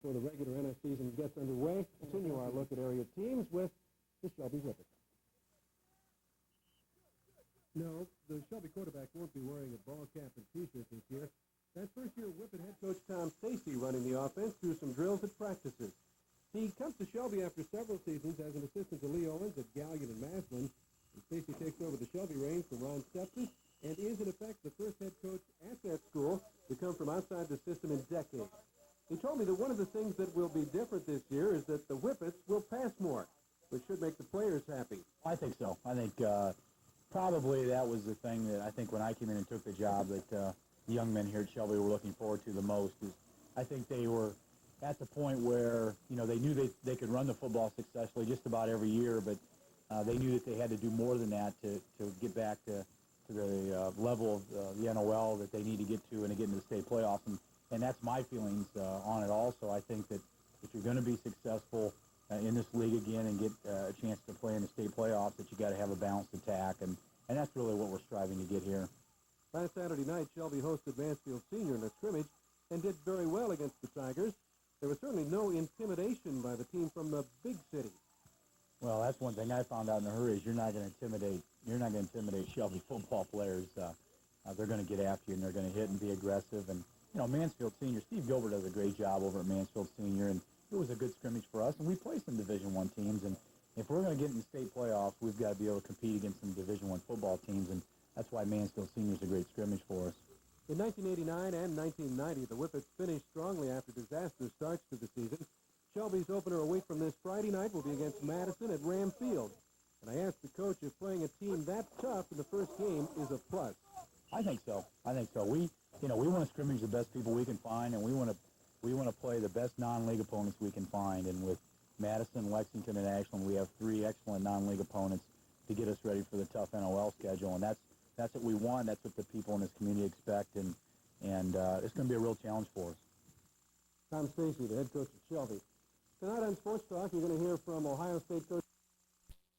before the regular NS season gets underway. Continue our look at area teams with the Shelby Whippets. No, the Shelby quarterback won't be wearing a ball cap and T-shirt this year. That's first-year Whippet head coach Tom Stacy running the offense through some drills at practices. He comes to Shelby after several seasons as an assistant to Lee Owens at Gallion and Maslin. And Stacy takes over the Shelby reins from Ron Stepson and is, in effect, the first head coach at that school to come from outside the system in decades. He told me that one of the things that will be different this year is that the Whippets will pass more, which should make the players happy. I think so. I think probably that was the thing that I think when I came in and took the job that the young men here at Shelby were looking forward to the most. Is I think they were at the point where, you know, they knew they could run the football successfully just about every year, but they knew that they had to do more than that to get back to the level of the NOL that they need to get to and to get into the state playoffs. And that's my feelings on it also. I think that if you're going to be successful in this league again and get a chance to play in the state playoffs, that you got to have a balanced attack, and that's really what we're striving to get here. Last Saturday night, Shelby hosted Mansfield Senior in a scrimmage and did very well against the Tigers. There was certainly no intimidation by the team from the big city. Well, that's one thing I found out in a hurry is you're not going to intimidate Shelby football players. They're going to get after you and they're going to hit and be aggressive. And you know, Mansfield Senior, Steve Gilbert does a great job over at Mansfield Senior, and it was a good scrimmage for us. And we play some Division I teams, and if we're going to get in the state playoffs, we've got to be able to compete against some Division I football teams, and that's why Mansfield Senior is a great scrimmage for us. In 1989 and 1990, the Whippets finished strongly after disastrous starts to the season. Shelby's opener a week from this Friday night will be against Madison at Ram Field. And I asked the coach if playing a team that tough in the first game is a plus. I think so. We want to scrimmage the best people we can find, and we want to play the best non-league opponents we can find. And with Madison, Lexington, and Ashland, we have three excellent non-league opponents to get us ready for the tough NOL schedule. And that's what we want. That's what the people in this community expect, and it's going to be a real challenge for us. Tom Stacy, the head coach of Shelby. Tonight on Sports Talk, you're going to hear from Ohio State coach